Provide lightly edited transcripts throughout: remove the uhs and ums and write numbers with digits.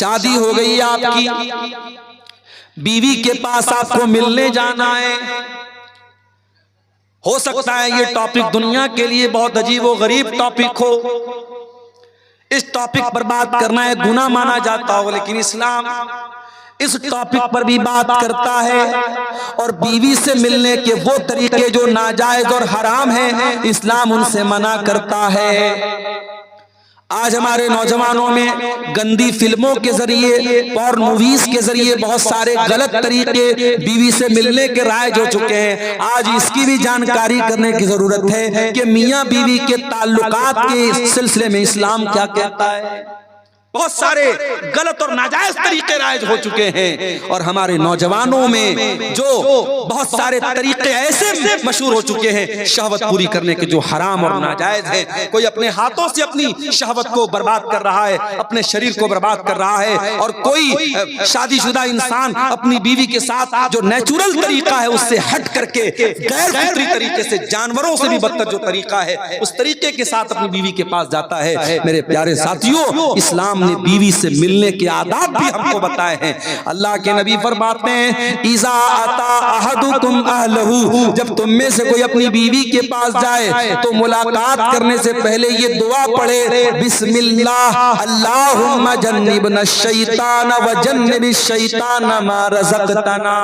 शादी हो गई आपकी, बीवी के पास आपको मिलने जाना है। हो सकता है ये टॉपिक दुनिया के लिए बहुत अजीब व गरीब टॉपिक हो, इस टॉपिक पर बात करना है गुनाह माना जाता हो, लेकिन इस्लाम इस टॉपिक पर भी बात करता है। और बीवी से मिलने के वो तरीके जो नाजायज और हराम हैं, इस्लाम उनसे मना करता है। आज हमारे नौजवानों में गंदी फिल्मों के जरिए, पॉर्न मूवीज के जरिए बहुत सारे गलत तरीके बीवी से मिलने के राइज हो चुके हैं। आज इसकी भी जानकारी करने की जरूरत है कि मियां बीवी के ताल्लुकात के सिलसिले में इस्लाम क्या कहता है। बहुत सारे गलत और नाजायज तरीके राइज हो चुके हैं और हमारे नौजवानों में जो बहुत सारे तरीके ऐसे मशहूर हो चुके हैं शहवत पूरी करने के, जो हराम और नाजायज है। कोई अपने हाथों से अपनी शहवत को बर्बाद कर रहा है, अपने शरीर को बर्बाद कर रहा है, और कोई शादीशुदा इंसान अपनी बीवी के साथ जो नेचुरल तरीका है उससे हट करके गैर फितरी तरीके से, जानवरों से भी बदतर जो तरीका है उस तरीके के साथ अपनी बीवी के पास जाता है। मेरे प्यारे साथियों, इस्लाम ने बीवी से मिलने के आदाब भी हमको बताए हैं। अल्लाह के नबी फरमाते हैं, इज़ा अता अहदुकुम अहलहू, जब तुम में से कोई अपनी बीवी के पास जाए तो मुलाकात करने से पहले ये दुआ पढ़े, बिस्मिल्लाह अल्लाहुम्मा जन्निबना शैतान व जन्निबिश शैतान मा रज़क़तना।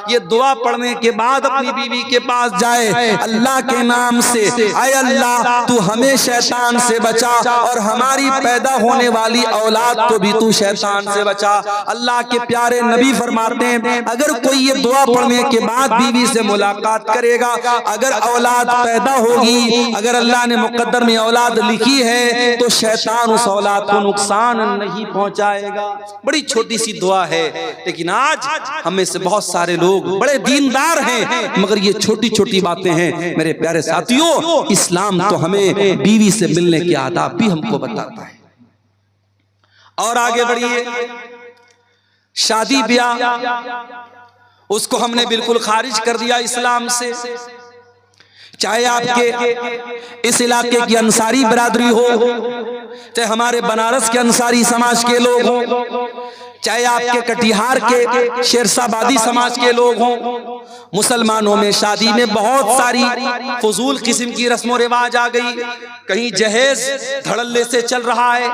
ये दुआ पढ़ने के बाद अपनी बीवी के पास जाए अल्लाह के नाम से, आए अल्लाह तू हमें शैतान से बचा और हमारी पैदा होने वाली औलाद को भी तू शैतान से बचा। अल्लाह के प्यारे नबी फरमाते हैं, अगर कोई ये दुआ पढ़ने के बाद बीवी से मुलाकात करेगा, अगर औलाद पैदा होगी, अगर अल्लाह ने मुकद्दर में औलाद लिखी है तो शैतान उस औलाद को नुकसान नहीं पहुंचाएगा। बड़ी छोटी सी दुआ है, लेकिन आज हमें से बहुत सारे लोग बड़े दीनदार हैं मगर ये छोटी छोटी बातें हैं। मेरे प्यारे साथियों, इस्लाम तो हमें बीवी से मिलने के आदाब भी हमको बताता है। और आगे बढ़िए, शादी ब्याह उसको हमने बिल्कुल खारिज कर दिया इस्लाम से। चाहे आपके इस इलाके की अंसारी बरादरी हो, चाहे हमारे बनारस के अंसारी समाज के लोग हों, चाहे आपके कटिहार के शेरशाबादी समाज के लोग हों, मुसलमानों में शादी में बहुत सारी फजूल किस्म की रस्म व रिवाज आ गई। कहीं जहेज धड़ल्ले से चल रहा है,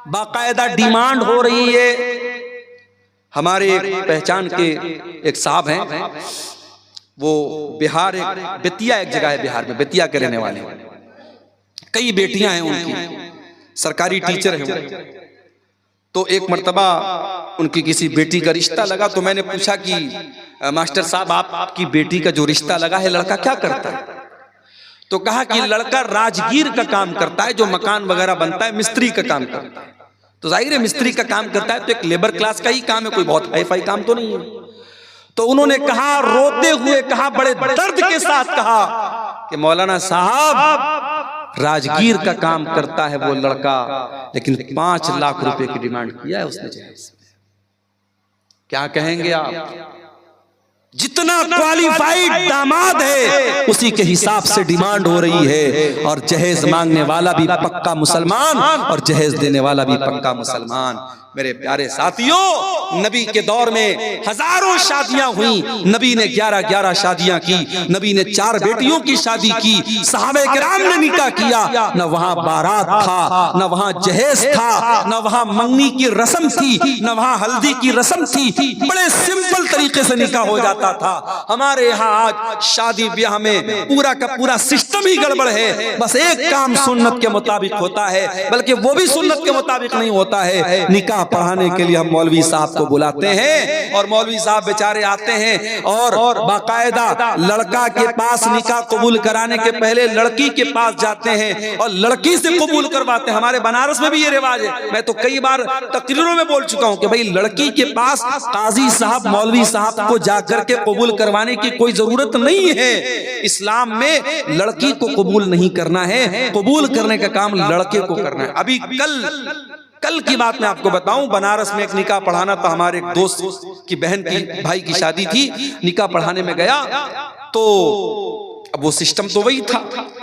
बाकायदा डिमांड हो रही है। हमारे पहचान के एक साहब हैं, वो बिहार, एक बेतिया एक जगह है बिहार में, बेतिया के रहने वाले, कई बेटियां हैं उनकी, सरकारी टीचर हैं। तो एक मर्तबा उनकी किसी बेटी का रिश्ता लगा, तो मैंने पूछा कि मास्टर साहब आपकी बेटी का जो रिश्ता लगा है लड़का क्या करता है? तो कहा कि लड़का राजगीर का काम करता है, जो मकान वगैरह बनता है मिस्त्री का काम करता है। तो जाहिर है मिस्त्री का काम करता है तो एक लेबर क्लास का ही काम है, कोई बहुत हाई फाई काम तो नहीं है। तो उन्होंने कहा, रोते हुए कहा, बड़े दर्द के साथ कहा कि मौलाना साहब राजगीर का काम करता है वो लड़का, लेकिन 5 लाख रुपए की डिमांड किया है उसने जहेज। क्या कहेंगे आप? जितना क्वालिफाइड दामाद है उसी के हिसाब से डिमांड हो रही है, और जहेज मांगने वाला भी पक्का मुसलमान और जहेज देने वाला भी पक्का मुसलमान। मेरे प्यारे साथियों, नबी के दौर में हजारों शादियां हुई, नबी ने 11-11 शादियां की, नबी ने 4 बेटियों की शादी की, सहाबे किराम ने निकाह किया। न वहां बारात था, न वहां जहेज था, न वहां मंगनी की रस्म थी, न वहां हल्दी की रस्म थी। बड़े सिंपल तरीके से निकाह हो जाता था। हमारे यहाँ आज शादी ब्याह में पूरा का पूरा सिस्टम ही गड़बड़ है। बस एक काम सुन्नत के मुताबिक होता है, बल्कि वो भी सुन्नत के मुताबिक नहीं होता है। निकाह पढ़ाने के लिए हम मौलवी साहब को बुलाते हैं और मौलवी साहब बेचारे आते हैं और बाकायदा लड़का के पास निकाह कबूल कराने के पहले लड़की के पास जाते हैं और लड़की से कबूल करवाते हैं। हमारे बनारस में भी ये रिवाज है। मैं तो कई बार तकरीरों में बोल चुका हूं कि भाई लड़की के पास काजी साहब, मौलवी साहब को जाकर के कबूल करवाने की कोई जरूरत नहीं है। इस्लाम में लड़की को कबूल नहीं करना है, कबूल करने का काम लड़के को करना है। अभी कल की बात मैं आपको बताऊं, बनारस में एक निकाह पढ़ाना था। हमारे एक दोस्त की बहन की भाई की शादी थी, निकाह पढ़ाने में गया तो अब वो सिस्टम तो वही था,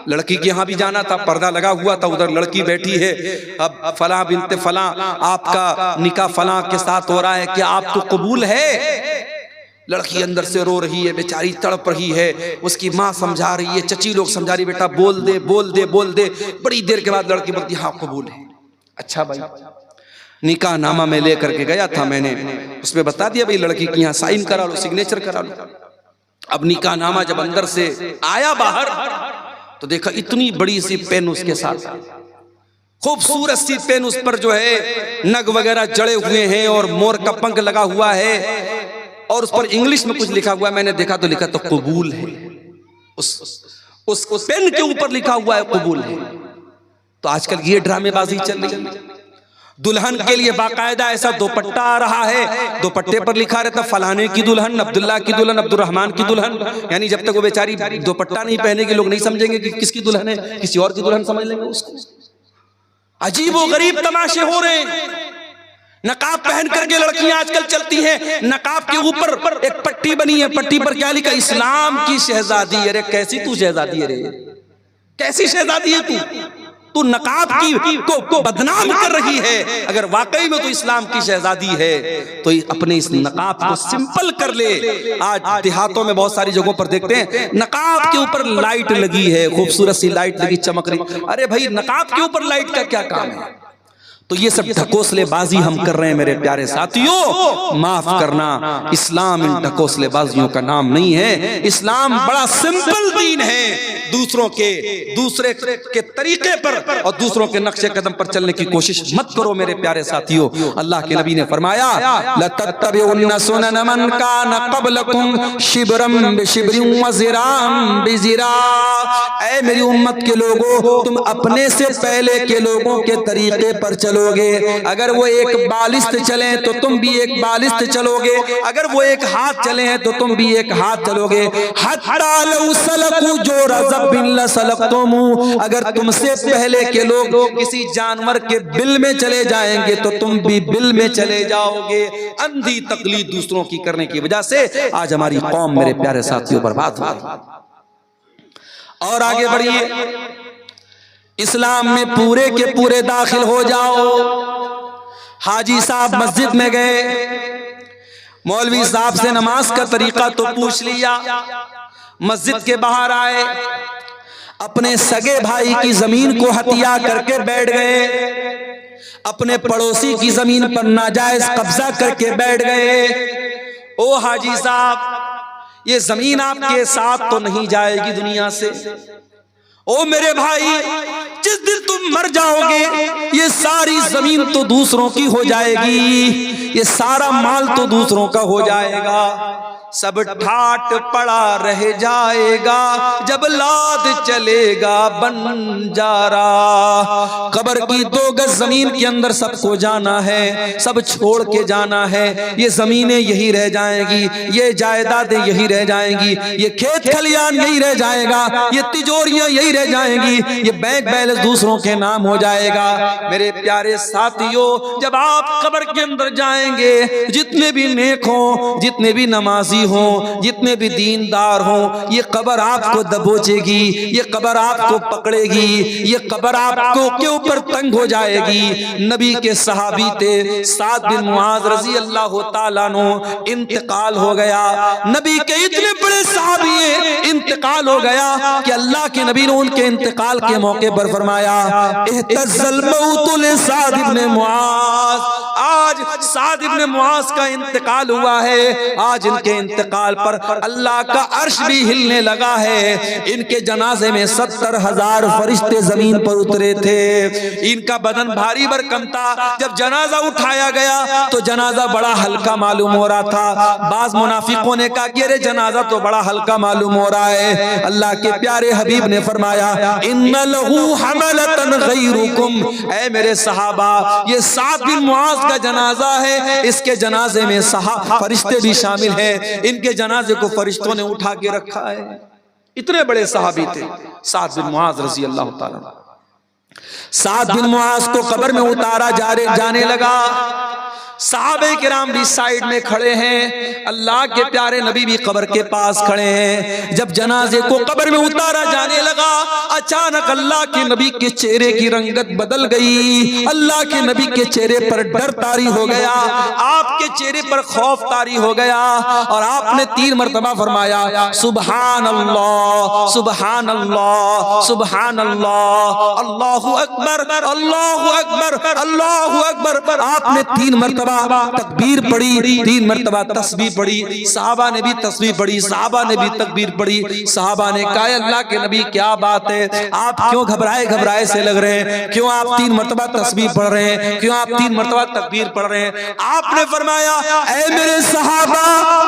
लड़की के यहाँ भी जाना था, पर्दा लगा हुआ था, उधर लड़की बैठी है, अब फला बिनते फला आपका निकाह फला के साथ हो रहा है, क्या आप तो कबूल है? लड़की अंदर से रो रही है, बेचारी तड़प रही है, उसकी माँ समझा रही है, चची लोग समझा रही, बेटा बोल दे बोल दे बोल दे। बड़ी देर के बाद लड़की बोलती हाँ कबूल है। अच्छा भाई, निकाह नामा में लेकर के गया था मैंने, उसमें बता दिया भाई लड़की की यहाँ साइन करा लो, सिग्नेचर करा लो। अब निकाह नामा जब अंदर से आया बाहर तो देखा इतनी बड़ी सी पेन उसके साथ, खूबसूरत सी पेन, उस पर जो है नग वगैरह जड़े हुए हैं और मोर का पंख लगा हुआ है, और उस पर इंग्लिश में कुछ लिखा हुआ है। मैंने देखा तो लिखा तो कबूल है, उस पेन के ऊपर लिखा हुआ है कबूल है। तो आजकल ये ड्रामेबाजी चल रही है। दुल्हन के लिए बाकायदा ऐसा दुपट्टा आ रहा है, दुपट्टे पर लिखा रहता फलाने की दुल्हन, अब्दुल्ला की दुल्हन, अब्दुर्रहमान की दुल्हन। यानी जब तक वो बेचारी दुपट्टा नहीं पहनेगी लोग नहीं समझेंगे कि किसकी दुल्हन है, किसी और की दुल्हन समझ लेंगे उसको। अजीब व गरीब तमाशे हो रहे हैं। नकाब पहन करके लड़कियां आजकल चलती हैं, नकाब के ऊपर एक पट्टी बनी है, पट्टी पर क्या लिखा? इस्लाम की शहजादी। अरे कैसी तू शहजादी है रे, कैसी शहजादी है तू नकाब की को बदनाम कर रही है। अगर वाकई में तो इस्लाम की शहजादी है तो अपने इस नकाब को सिंपल कर ले। आज देहातों में बहुत सारी जगहों पर देखते हैं नकाब के ऊपर लाइट लगी है, खूबसूरत सी लाइट लगी चमक रही। अरे भाई नकाब के ऊपर लाइट का क्या काम है? तो ये सब ढकोसलेबाजी हम कर रहे हैं मेरे प्यारे साथियों, माफ करना, इस्लाम इन ढकोसलेबाजियों का नाम नहीं है। इस्लाम बड़ा सिंपल दीन है, दूसरे के तरीके पर और दूसरों के नक्शे कदम पर चलने की कोशिश मत करो मेरे प्यारे साथियों। अल्लाह के नबी ने फरमाया लतत्तबिउन्ना सुनन मन कान क़ब्लकुम शिब्रम बिशिब्रिन व ज़िराम बिज़िरा। ऐ मेरी उम्मत के लोगों, तुम अपने से पहले के लोगों के तरीके पर चलोगे। अगर वो एक बालिस्त चले तो तुम भी एक बालिस्त चलोगे, अगर वो एक हाथ चले हैं तो तुम भी एक हाथ चलोगे। हत्ता लौ सलकू जो रज़बिन लसलक्तुमू। अगर तुमसे पहले के लोग किसी जानवर के बिल में चले जाएंगे तो तुम भी बिल में चले जाओगे। अंधी तकलीद दूसरों की करने की वजह से आज हमारी कौम मेरे प्यारे साथियों बर्बाद हुई। और आगे बढ़िए, इस्लाम में पूरे के पूरे दाखिल हो जाओ। हाजी साहब मस्जिद में गए, मौलवी साहब से नमाज का तरीका तो पूछ लिया, मस्जिद के बाहर आए, अपने सगे भाई की जमीन को हत्या करके बैठ गए, अपने पड़ोसी की जमीन पर नाजायज कब्जा करके बैठ गए। ओ हाजी साहब, ये जमीन आपके साथ तो नहीं जाएगी दुनिया से। ओ मेरे भाई, जिस दिन तुम मर जाओगे ये सारी जमीन तो दूसरों की हो जाएगी, ये सारा माल तो दूसरों का हो जाएगा, सब ठाट पड़ा रह जाएगा जब लाद चलेगा बंजारा। कब्र की 2 गज जमीन के अंदर सबको जाना है, सब छोड़ के जाना है। ये जमीनें यही रह जाएंगी, ये जायदादें यही रह जाएंगी, ये खेत खलियान यही रह जाएगा, ये तिजोरियां यही रह जाएंगी, ये बैंक बैलेंस दूसरों के नाम हो जाएगा। मेरे प्यारे साथियों, जब आप कब्र के अंदर जाएंगे, जितने भी नेक हों, जितने भी नमाजी हों, जितने भी दीनदार हों, ये कब्र आपको दबोचेगी, ये कब्र आपको पकड़ेगी, ये कब्र आपको के ऊपर तंग हो जाएगी। नबी के सहाबी थे साद बिन मुआज रजी अल्लाह तआला अन्हु, इंतकाल हो गया। नबी के इतने बड़े सहाबी इंतकाल हो गया कि अल्लाह के नबी ने उनके इंतकाल के मौके पर फरमाया इhtazal मौतु लिसाद इब्न मुआज। आज साद इब्न मुआज का इंतकाल हुआ है, आज इनके इंतकाल पर अल्लाह का अर्श भी हिलने लगा है। इनके जनाजे में 70,000 फरिश्ते जमीन पर उतरे थे। इनका बदन भारी भरकम था। जब जनाजा उठाया गया तो जनाजा बड़ा हल्का मालूम हो रहा था। बाज मुनाफिकों ने कहा कि अरे जनाजा तो बड़ा हल्का मालूम हो रहा है। अल्लाह के प्यारे हबीब ने फरमाया इन्ना लहू हमलतन गैरुकुम। ऐ मेरे सहाबा, ये साद बिन मुआज का जनाजा है, इसके जनाजे में फरिश्ते भी शामिल हैं। इनके जनाजे को फरिश्तों ने उठा के रखा है। इतने बड़े सहाबी थे साद बिन मुआज रजी अल्लाह ताला। साद बिन मुआज को कब्र में उतारा जाने लगा। सहाबे किराम भी साइड में खड़े हैं, अल्लाह के प्यारे नबी भी कब्र के पास खड़े हैं। जब जनाजे को कब्र में उतारा जाने लगा, अचानक अल्लाह के नबी के चेहरे की रंगत बदल गई। अल्लाह के नबी के चेहरे पर डर तारी हो गया, आपके चेहरे पर खौफ तारी हो गया, और आपने 3 मरतबा फरमाया सुभान अल्लाह, सुभान अल्लाह, सुभान अल्लाह, अल्लाहु अकबर, अल्लाहु अकबर, अल्लाहु अकबर। आपने 3 मरतबा तकबीर पढ़ी, 3 मरतबा तस्बीह पढ़ी। सहाबा ने भी तस्बीह पढ़ी, सहाबा ने भी तकबीर पढ़ी। सहाबा ने कहा अल्लाह के नबी क्या बात है, आप क्यों घबराए घबराए से लग रहे हैं, क्यों आप 3 मरतबा तस्बीह पढ़ रहे हैं, क्यों आप 3 मरतबा तकबीर पढ़ रहे हैं। आपने फरमाया ऐ मेरे सहाबा,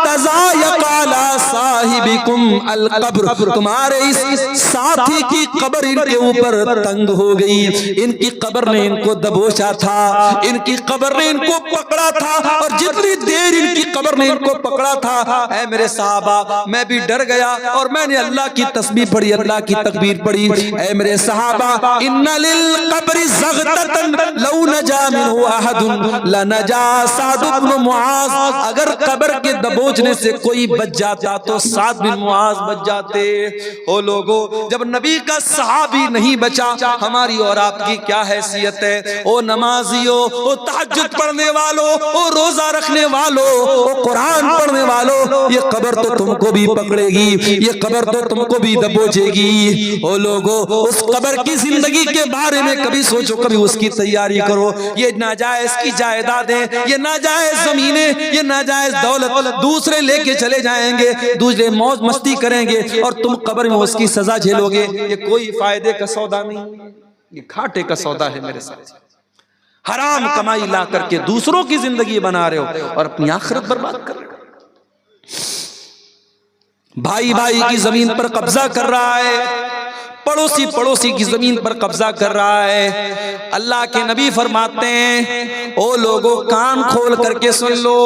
तज़ायक़ाला साहिबिकुम अल कब्र, तुम्हारे इस साथी की कब्र इनके ऊपर तंग हो गई, इनकी कब्र ने इनको दबोचा था, इनकी कब्र ने इनको पकड़ा था, और जितनी देर इनकी कब्र ने इनको पकड़ा था, ऐ मेरे सहाबा मैं भी डर गया और मैंने अल्लाह की तस्बीह पढ़ी, अल्लाह की तकबीर पढ़ी। ऐ मेरे सहाबा इन्ना लिल कब्रि ज़ग़ततन लौ नजा मिन्हु अहदुन लनजा साद इब्न मुआज़, अगर कब्र के दबोचने से कोई बच जाता तो साद बिन मुआज़ बच जाते। ओ लोगो, जब नबी का सहाबी नहीं बचा, हमारी और आपकी क्या हैसियत है। ओ नमाजियों, ओ तहज्जुद पढ़ने वालों, ओ रोजा रखने वालों, ओ कुरान पढ़ने वालों, ये कब्र तो तुमको भी पकड़ेगी, ये कब्र तो तुमको भी दबोचेगी। ओ लोगो, उस कब्र की जिंदगी के बारे में कभी सोचो, कभी उसकी तैयारी करो। ये नाजायज की जायदादें, ये नाजायज जमीनें, ये नाजायज दौलत दूसरे लेके चले जाएंगे, दूसरे मौज मस्ती करेंगे, और तुम कब्र में उसकी सजा झेलोगे। ये कोई फायदे का सौदा नहीं, ये घाटे का सौदा है मेरे साथ। हराम कमाई ला करके दूसरों की जिंदगी बना रहे हो और अपनी आखिरत बर्बाद कर रहे हो। भाई भाई की जमीन पर कब्जा कर रहा है, पड़ोसी पड़ोसी की जमीन पर कब्जा कर रहा है। अल्लाह के नबी फरमाते हैं ओ लोगों, कान खोल करके सुन लो,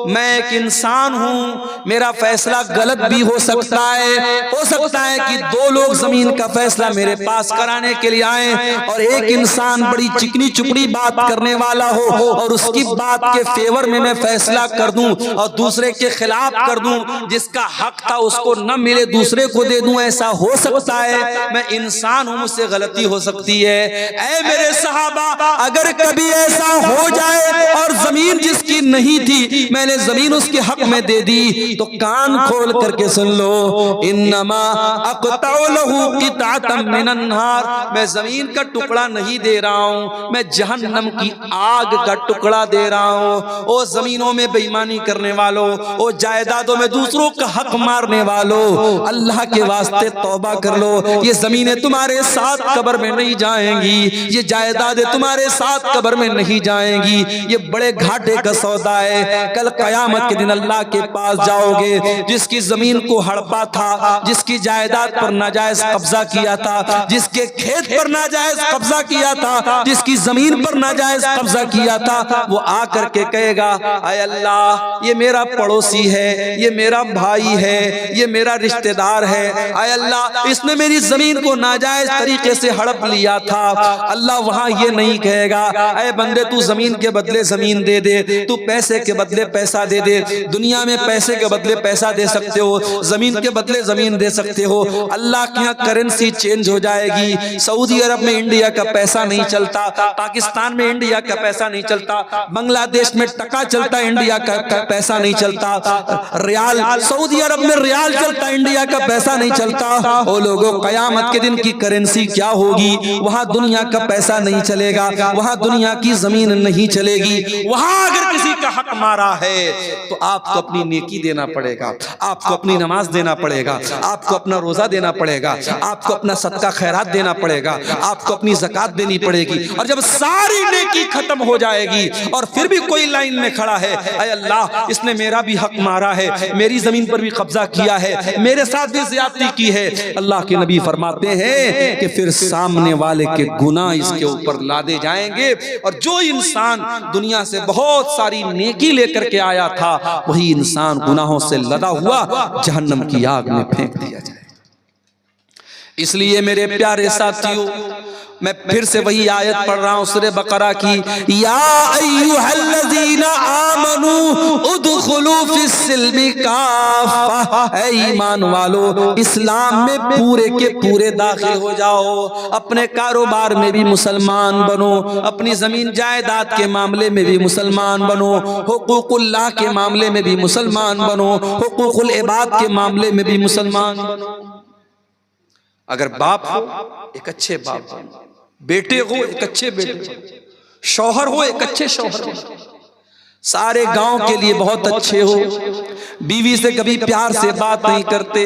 मैं एक इंसान हूं, मेरा फैसला गलत भी हो सकता है कि 2 लोग जमीन का फैसला मेरे पास कराने के लिए आए, और एक इंसान बड़ी चिकनी चुपड़ी बात करने वाला हो और उसकी बात के फेवर में मैं फैसला कर दूं और दूसरे के खिलाफ कर दूं, जिसका हक था उसको न मिले दूसरे को दे दूं, ऐसा हो सकता है। मैं इंसान हूं, मुझसे गलती हो सकती है। ऐ मेरे सहाबा, अगर कभी ऐसा हो जाए और जमीन जिसकी नहीं थी मैंने जमीन उसके हक में दे दी, तो कान खोल करके सुन लो, इन्नमा अक़तउ लहू क़िताअतम मिनन नार, मैं जमीन का टुकड़ा नहीं दे रहा हूं, मैं जहन्नम की आग का टुकड़ा दे रहा हूं। ओ जमीनों में बेईमानी करने वालों, ओ जायदादों में दूसरों का हक मारने वालों, अल्लाह के वास्ते तौबा कर लो। ये जमीनें तुम्हारे साथ कब्र में नहीं जाएंगी, ये जायदादें तुम्हारे साथ कब्र में नहीं जाएंगी, ये बड़े घाटे का सौदा है। कल कयामत के दिन अल्लाह के पास जाओगे, जिसकी जमीन को हड़पा था, जिसकी जायदाद पर नाजायज कब्जा किया था, जिसके खेत पर नाजायज कब्जा किया था, जिसकी जमीन पर नाजायज कब्जा किया था, वो आकर के कहेगा आय अल्लाह, ये मेरा पड़ोसी है, ये मेरा भाई है, ये मेरा रिश्तेदार है, आय अल्लाह इसने मेरी जमीन को नाजायज तरीके से हड़प लिया था। अल्लाह वहां ये नहीं कहेगा ऐ बंदे तू जमीन के बदले जमीन दे दे, तू पैसे के बदले पैसा दे दे। दुनिया में पैसे के बदले पैसा दे सकते हो, जमीन के बदले जमीन दे सकते हो। अल्लाह के यहाँ करेंसी चेंज हो जाएगी। सऊदी अरब में इंडिया का पैसा नहीं चलता, पाकिस्तान में इंडिया का पैसा नहीं चलता, बांग्लादेश में टका चलता, इंडिया का पैसा नहीं चलता, रियाल सऊदी अरब में रियाल चलता, इंडिया का पैसा नहीं चलता। ओ लोगों, कयामत के दिन की करेंसी क्या होगी? वहां दुनिया का पैसा नहीं चलेगा, वहां दुनिया की जमीन नहीं चलेगी। वहां अगर किसी का हक मारा है तो आपको अपनी नेकी देना पड़ेगा, आपको अपनी नमाज देना पड़ेगा, आपको अपना रोजा देना पड़ेगा, आपको अपना सदका खैरात देना पड़ेगा, आपको अपनी ज़कात देनी पड़ेगी। और जब सारी नेकी खत्म हो जाएगी और फिर भी कोई लाइन में खड़ा है, ऐ अल्लाह इसने मेरा भी हक मारा है, मेरी जमीन पर भी कब्जा किया है, मेरे साथ भी ज्यादती की है, अल्लाह के नबी फरमाते हैं कि फिर सामने वाले के गुनाह इसके ऊपर लादे जाएंगे, और जो इंसान दुनिया से बहुत सारी नेकी लेकर के आया था वही इंसान गुनाहों से लदा हुआ जहन्नम की आग में फेंक दिया जाए। इसलिए मेरे प्यारे साथियों, मैं फिर से वही आयत पढ़ रहा हूं सूरह बकरा की, या अय्युहल्लज़ीना उदखुलू फिस्सिल्मी काफ़ा, ऐ ईमान वालो इस्लाम में पूरे के पूरे दाखिल हो जाओ। अपने कारोबार में भी मुसलमान बनो, अपनी जमीन जायदाद के मामले में भी मुसलमान बनो, हुकूकुल्लाह के मामले में भी मुसलमान बनो, हुकूकुल इबाद के मामले में भी मुसलमान बनो। अगर बाप हो एक अच्छे बाप बनो, बेटे हो एक अच्छे बेटे, शौहर हो एक अच्छे शौहर बनो, सारे गांव के लिए बहुत अच्छे हो। बीवी से कभी प्यार से बात नहीं करते,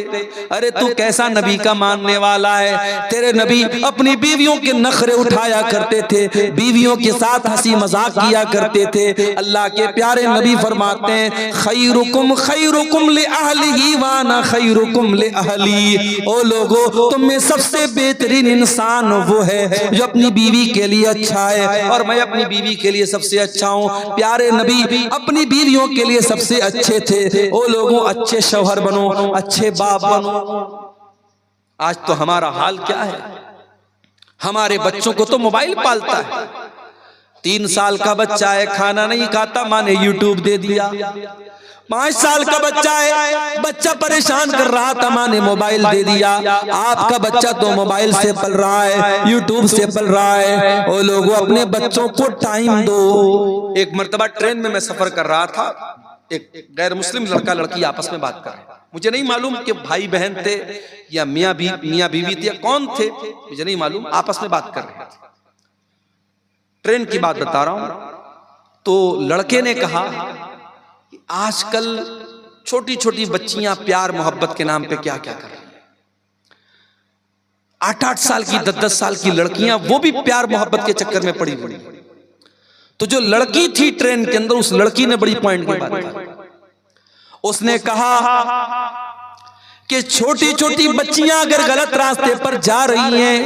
अरे तू कैसा नबी का मानने वाला है, तेरे नबी अपनी बीवियों के नखरे उठाया करते थे, बीवियों के साथ हंसी मजाक किया करते थे। अल्लाह के प्यारे नबी फरमाते हैं खैरुकुम खैरुकुम ले अहलिही व अना खैरुकुम ले अहली। ओ लोगो, तुम में सबसे बेहतरीन इंसान वो है जो अपनी बीवी के लिए अच्छा है, और मैं अपनी बीवी के लिए सबसे अच्छा हूँ। प्यारे नबी अपनी बीवियों के लिए सबसे अच्छे थे। ओ लोगों, अच्छे शौहर बनो, अच्छे बाप बनो। आज तो हमारा हाल क्या है, हमारे बच्चों को तो मोबाइल पालता है। 3 साल का बच्चा है, खाना नहीं खाता, माँ ने यूट्यूब दे दिया। 5 साल का बच्चा है, बच्चा परेशान कर रहा था, माँ ने मोबाइल दे दिया। आपका बच्चा तो मोबाइल से पल रहा है, यूट्यूब से पल रहा है। ओ लोगों, अपने बच्चों को टाइम दो। एक मर्तबा ट्रेन में मैं सफर कर रहा था, एक गैर मुस्लिम लड़का लड़की आपस में बात कर रहे हैं। मुझे नहीं मालूम कि भाई बहन थे या मियाँ बीवी थे या कौन थे, मुझे नहीं मालूम, आपस में बात कर रहे थे। ट्रेन की बात बता रहा हूं। तो लड़के ने कहा कि आजकल छोटी छोटी बच्चियां प्यार मोहब्बत के नाम पे क्या क्या कर रही हैं। 8-8 साल की 10-10 साल की लड़कियां, वो भी प्यार मोहब्बत के चक्कर में पड़ी हुई। तो जो लड़की थी ट्रेन के अंदर, उस लड़की ने बड़ी पॉइंट की बात कही। उसने कहा कि छोटी छोटी बच्चियां अगर गलत रास्ते पर जा रही हैं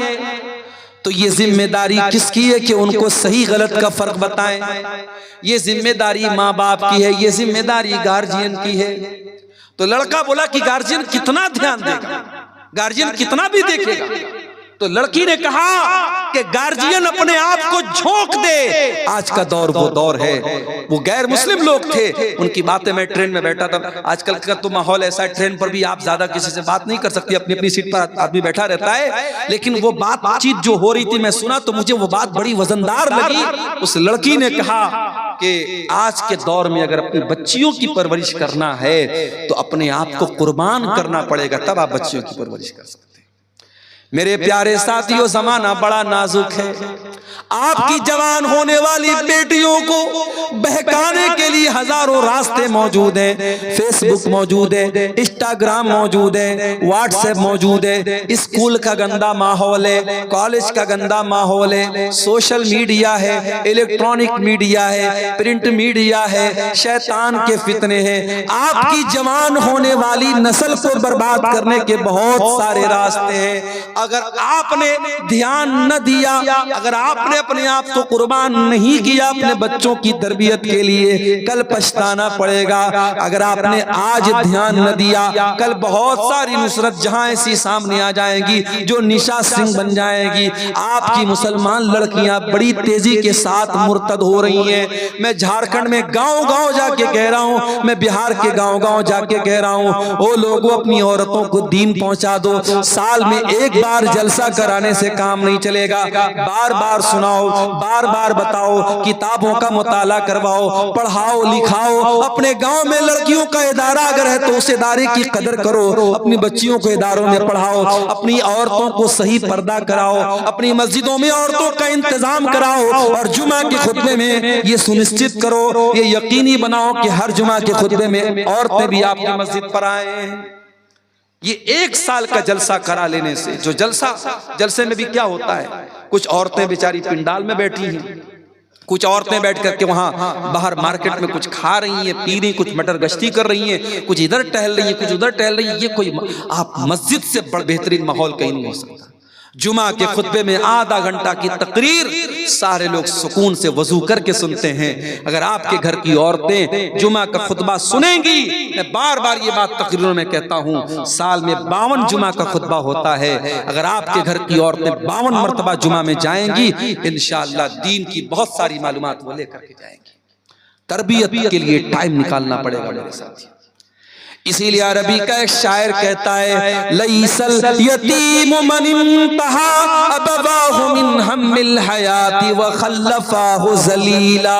तो ये जिम्मेदारी किसकी है कि उनको सही गलत का फर्क बताएं। ये जिम्मेदारी माँ बाप की है, ये जिम्मेदारी गार्जियन की है। तो लड़का बोला कि गार्जियन कितना ध्यान देगा, गार्जियन कितना भी देखेगा। तो लड़की ने कहा कि गार्जियन अपने आप को झोंक दे। आज का दौर वो दौर है। वो गैर मुस्लिम लोग थे, उनकी बातें, मैं ट्रेन में बैठा था। आजकल का तो माहौल ऐसा है, ट्रेन पर भी आप ज्यादा किसी से बात नहीं कर सकती, अपनी अपनी सीट पर आदमी बैठा रहता है। लेकिन वो बातचीत जो हो रही थी, मैं सुना तो मुझे वो बात बड़ी वजनदार लगी। उस लड़की ने कहा कि आज के दौर में अगर अपनी बच्चियों की परवरिश करना है तो अपने आप को कुर्बान करना पड़ेगा, तब आप बच्चियों की परवरिश कर सकते हैं। मेरे प्यारे साथियों, जमाना बड़ा नाजुक है। आपकी जवान होने वाली बेटियों को बहकाने के लिए हजारों रास्ते मौजूद हैं। फेसबुक मौजूद है, इंस्टाग्राम मौजूद है, व्हाट्सएप मौजूद है। स्कूल का गंदा माहौल है, कॉलेज का गंदा माहौल है, सोशल मीडिया है, इलेक्ट्रॉनिक मीडिया है, प्रिंट मीडिया है, शैतान के फितने हैं। आपकी जवान होने वाली नस्ल को बर्बाद करने के बहुत सारे रास्ते हैं। अगर आपने ध्यान न दिया, अगर आपने अपने आप को कुर्बान नहीं किया अपने बच्चों की तरबियत के लिए, कल पछताना पड़ेगा। अगर आपने आज ध्यान न दिया, कल बहुत सारी नुसरत जहां ऐसी सामने आ जाएंगी जो निशा सिंह बन जाएगी। आपकी मुसलमान लड़कियां बड़ी तेजी के साथ मुर्तद हो रही हैं। मैं झारखंड में गांव-गांव जाके कह रहा हूं, मैं बिहार के गांव-गांव जाके कह रहा हूं, ओ लोगों, अपनी औरतों को दीन पहुंचा दो। साल में एक बार जलसा कराने से काम नहीं चलेगा। बार बार सुनाओ, बार बार बताओ, किताबों का मुताला करवाओ, पढ़ाओ लिखाओ। अपने गांव में लड़कियों का इदारा अगर है तो उस इदारे की कदर करो। अपनी बच्चियों को इदारों में पढ़ाओ, अपनी औरतों को सही पर्दा कराओ, अपनी मस्जिदों में औरतों का इंतजाम कराओ, और जुमा के खुतबे में ये सुनिश्चित करो, ये यकीनी बनाओ कि हर जुमा के खुतबे में औरतें भी आपकी मस्जिद पर आए। ये 1 साल का जलसा करा लेने से, जो जलसे में भी क्या होता है, कुछ औरतें बेचारी पिंडाल में बैठी हैं, कुछ औरतें बैठ करके वहां बाहर मार्केट में कुछ खा रही हैं, पी रही, कुछ मटर गश्ती कर रही हैं, कुछ इधर टहल रही हैं, कुछ उधर टहल रही हैं। ये कोई आप मस्जिद से बड़ा बेहतरीन माहौल कहीं नहीं हो सकता। जुमा के खुतबे में आधा घंटा की तकरीर सारे लोग सुकून से वजू करके सुनते हैं। अगर आपके घर की औरतें जुमा का खुतबा सुनेंगी, मैं बार बार ये बात तकरीरों में कहता हूँ, साल में 52 जुमा का खुतबा होता है। अगर आपके घर की औरतें 52 मरतबा जुमा में जाएंगी, इंशाअल्लाह दीन की बहुत सारी मालूमात वो लेकर के जाएंगी। तरबियत के लिए टाइम निकालना पड़ेगा मेरे साथी। इसीलिए अरबी का एक शायर कहता है, लईसल यतीम मन इंतहा अबवाहु मिन हम्मिल हयाती व खल्लफाहु जलीला।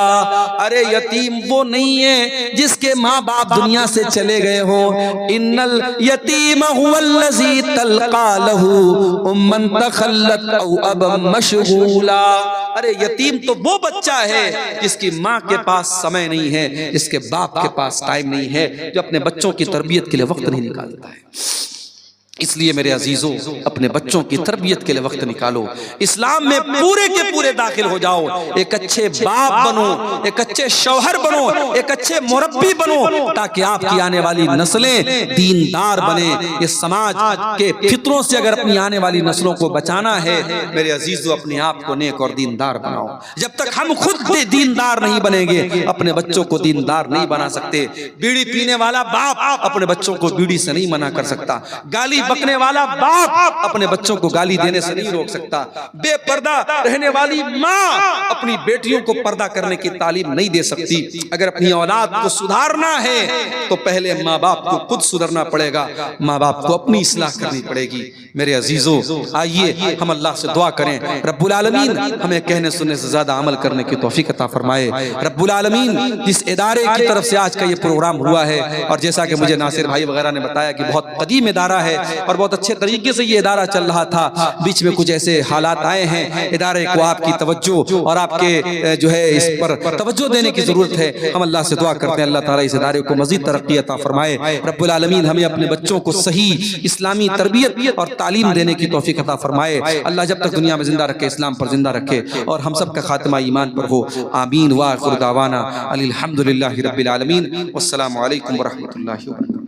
अरे यतीम वो नहीं है जिसके माँ बाप दुनिया से चले गए हो। इन्नल यतीम हुवल्लज़ी तल्का लहू उम्मन तखल्लत औ अबम मशगूला। अरे यतीम तो वो बच्चा है जिसकी माँ के पास समय नहीं है, जिसके बाप के पास टाइम नहीं है, जो अपने बच्चों की तरबियत के लिए वक्त नहीं निकालता है। इसलिए मेरे अजीजों, अपने बच्चों की तरबियत के लिए वक्त निकालो। इस्लाम में पूरे के पूरे दाखिल हो जाओ। एक अच्छे बाप बनो, एक अच्छे शौहर बनो, एक अच्छे मुरब्बी बनो, ताकि आपकी आने वाली नस्लें दीनदार बने। इस समाज के फितरों से अगर अपनी आने वाली नस्लों को बचाना है मेरे अजीजों, अपने आप को नेक और दीनदार बनाओ। जब तक हम खुद दीनदार नहीं बनेंगे, अपने बच्चों को दीनदार नहीं बना सकते। बीड़ी पीने वाला बाप अपने बच्चों को बीड़ी से नहीं मना कर सकता। गाली बकने वाला बाप अपने बच्चों को गाली देने से नहीं रोक सकता। बेपर्दा रहने वाली माँ अपनी बेटियों को पर्दा करने की तालीम नहीं दे सकती। अगर अपनी औलाद को सुधारना है तो पहले माँ बाप को खुद सुधरना पड़ेगा, माँ बाप को अपनी इस्लाह करनी पड़ेगी। मेरे अजीजों, आइए हम अल्लाह से दुआ करें, रब्बुल आलमीन हमें कहने सुनने से ज्यादा अमल करने की तौफीक अता फरमाए। रब्बुल आलमीन जिस इदारे की तरफ से आज का ये प्रोग्राम हुआ है, और जैसा कि मुझे नासिर भाई वगैरह ने बताया कि बहुत कदीम इदारा है और बहुत अच्छे तरीके से ये इदारा चल रहा था, बीच में कुछ ऐसे हालात आए हैं, इदारे को आपकी तवज्जो और आपके जो है इस पर तवज्जो देने की जरूरत है। हम अल्लाह से दुआ करते हैं अल्लाह ताला इस इदारे को मजीद तरक्की अता फरमाए। रब्बुल आलमीन हमें अपने बच्चों को सही इस्लामी तरबियत और तालीम देने की तौफीक अता फरमाए। अल्लाह जब तक दुनिया में जिंदा रखे, इस्लाम पर जिंदा रखे और हम सब का खात्मा ईमान पर हो। आमीन व आखिर दावाना अनिल हम्दुलिल्लाहि रब्बिल आलमीन। वस्सलामु अलैकुम व रहमतुल्लाहि व बरकातुहू।